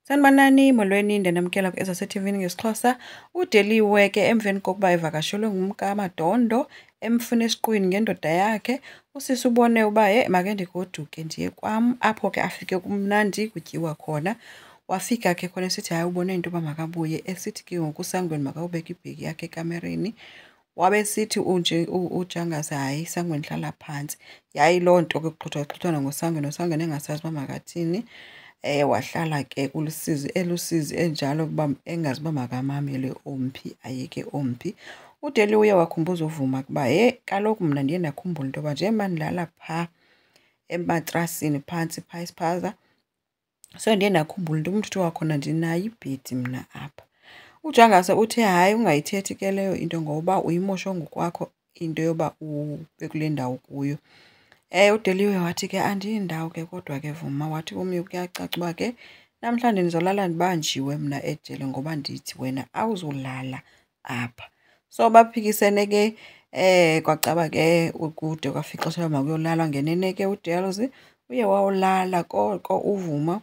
Sanibonani, molweni, ndenamkela ku-SABC-TV ngesiXhosa. UDeliwe ke emveni kokuba evakashelwe ngumkaMadondo emfuna esiqwini ngendoda yakhe, usisi ubone uba make ndigoduke ndiye kwam, apho ke afike kumnandi kutyiwa khona. Wafika ke khona esithi hayi ubone into yoba makabuye, esithi ke ngoku uSangweni makawubeka ibhegi yakhe ekamereni. Wabe sithi uJangase hayi Sangweni hlala phantsi. Yayiloo nto ke kuxhuthwa ngoSangweni, noSangweni engasazi uba makathini. Wahlala ke elusizi enjalo ukuba engazi uba makamamele omphi ayeke omphi. UDeliwe uye wakhumbuza uVuma ukuba kaloku mna ndiye ndakhumbula into yoba njengoba ndilala phaa ematrasini phantsi phaa esiphaza, so ndiye ndakhumbula into umthetho wakhona ndinayo ibhedi mna apha. UJangase uthe hayi ungayithethi ke leyo into ngoba uyimoshe ngokwakho into yoba ube kule ndawo kuyo. UDeliwe wathi ke andiyindawo ke kodwa ke Vuma wathi kumye kuyacaca uba ke namhlanje ndizolala ndibanjiwe mna ejele ngoba ndithi wena awuzulala apha. So baphikisene ke kwacaba ke ukude kwafika makuyolala. Ngenene ke uDelws uye wawulala koko uVuma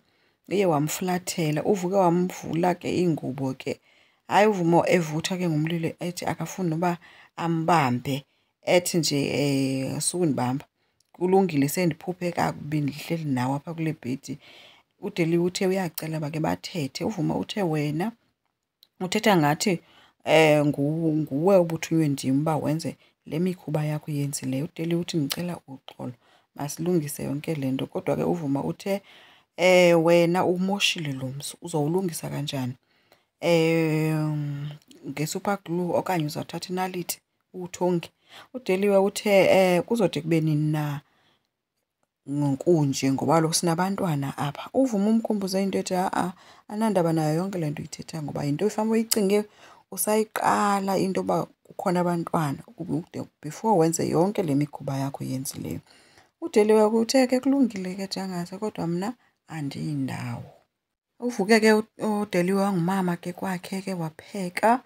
uye wamfulathela. Uvuke wamvula ke iingubo ke. Hayi uVuma evutha ke ngumlilo ethi akafuni noba ambambe, ethi nje sukundibamba kulungile sendiphuphe kakubi ndihleli nawe apha kule bhedi. UDeliwe uthe uyacela uba ke bathethe. UVuma uthe wena uthetha ngathi nguwe ubuthunywe ndim uba wenze le mikhuba yakho uyenzileyo. UDeliwe uthi ndicela uxolo masilungise yonke le nto. Kodwa ke uVuma uthe wena umoshile lo mzi, uzowulungisa kanjani? Nge-super glue okanye uzawuthatha inaliti uwuthonge? UDeliwe uthe kuzode kube nini na kunje ngoba kaloku sinabantwana apha. UVuma umkhumbuze into ethi anandaba nayo yonke le nto uyithethayo ngoba yinto efanuba uyicinge usayiqala into yoba kukhona abantwana before wenze yonke le mikhuba yakho uyenzileyo. UDeliwe uthe ke kulungile ke Jangase kodwa mna andiyindawo. Uvuke ke uDeliwe wangumama ke kwakhe ke wapheka.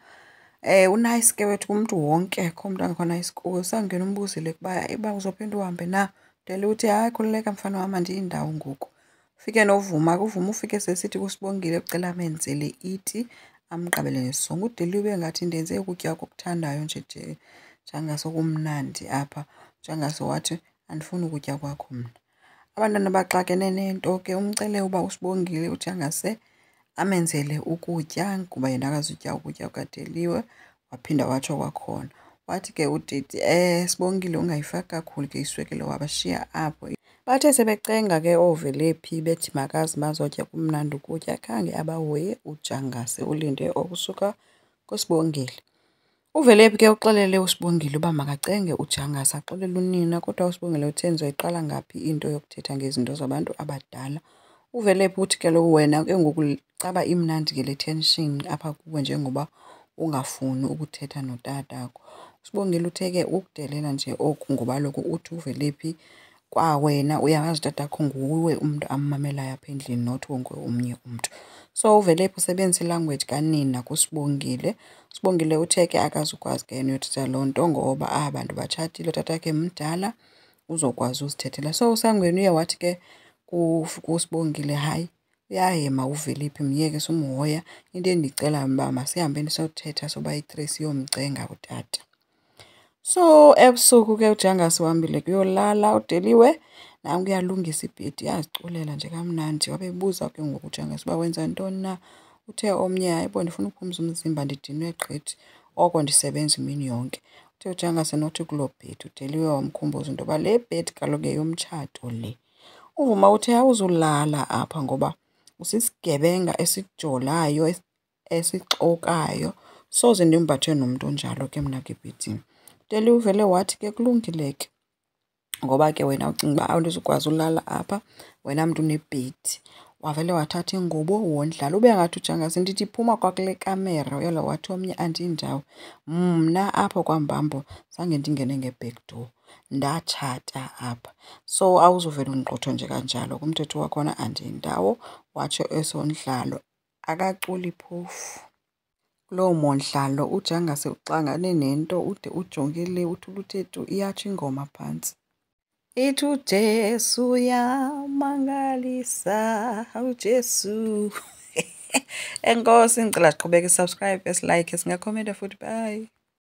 Unice ke wethu kumntu wonke, akho umntu angekho nice kuwo. Sangena umbuzile ukuba uzophinda uhambe na? UDeliwe uthi hayi khululeka mfana wam andiyindawo ngoku. Ufike noVuma ke, uVuma ufike sesithi kuSibongile ucela amenzele iti amqabele nesongo. UDeliwe ngathi ndenze ukutya okuthandayo nje Jangase okumnandi apha. Jangase wathi andifuni ukutya kwakho mna. Abantwana baxakene nento ke, umcele uba uSibongile uJangase amenzele ukutya kuba yena akazutya ukutya kukaDeliwe. Waphinda watsho kwakhona wathi ke udidi Sibongile ungayifaki kakhulu ke iswekile wabashiya apho. Bathe sebecenga ke ooVelaphi bethi makazi bazotya kumnandi ukutya, khange abahoye uJangase ulinde okusuka kuSibongile. UVelaphi ke uxelele uSibongile uba makacenge uJangase axelele unina, kodwa uSibongile uthe ndizoyiqala ngaphi into yokuthetha ngezinto zabantu abadala. UVelaphi uthi ke lo wena ke ngoku caba imnandi ke le tension apha kuwe njengoba ungafuni ukuthetha notatakho. uSibongile uthe ke ukudelela nje oku ngoba kaloku uthi uVelaphi kwawena uyawazi utatakho nguwe umntu ammamelayo apha endlini not wonke omnye umntu. So uVelaphi usebenzisa ilanguage kanina kuSibongile. uSibongile uthe ke akazukwazi ke yena uyothetha loo nto ngoba aba bantu batshatile, utatakhe mdala uzokwazi uzithethela. So uSangweni uye wathi ke kuSibongile hayi uyahema uVelaphi myeke sumhoya, into endicela uba masihambeni siyothetha soba yi-3 siyomcenga utata. So ebusuku ke uJangase wahambile kuyolala. UDeliwe nanku uyalungisa ibhedi, yaziculela nje kamnandi. Wabe ebuza ke ngoku uJangase uba wenza ntoni na? Uthe omnye hayi bo ndifuna ukuphumza umzimba ndidinwe gqithi oko ndisebenza imini yonke. Uthe uJangase nothi kuloo bhedi. UDeliwe wamkhumbuza into yoba le bhedi kaloku yeyomtshato le. UVuma uthe awuzulala apha ngoba usisigebenga esijolayo esixokayo, soze ndimbathe nomntu onjalo ke mna ke ebhedini. UDeliwe uvele wathi ke kulungile ke ngoba ke wena ucinga uba awundizukwazi ulala apha, wena mntu unebhedi. Wavele wathatha ingubo wondlala. Ube ngathi uJangase ndithi phuma kwakule kamera uyela wathi omnye andiyindawo. Mna apho kwambambo zange ndingene nge-back door, ndatshata apha. So awuzuvele undiqotho nje kanjalo, kumthetho wakhona andiyindawo. Watsho esondlalo akaculi phofu. Kuloo mondlalo uJangase uxangane nento ude ujongile uthule uthethu iyatsho ingoma phantsi. Ithi uJesu uyamangalisa, uJesu Enkosi ngicela siqhubeke subscribe, silike, singakhomenta futhi. Bye.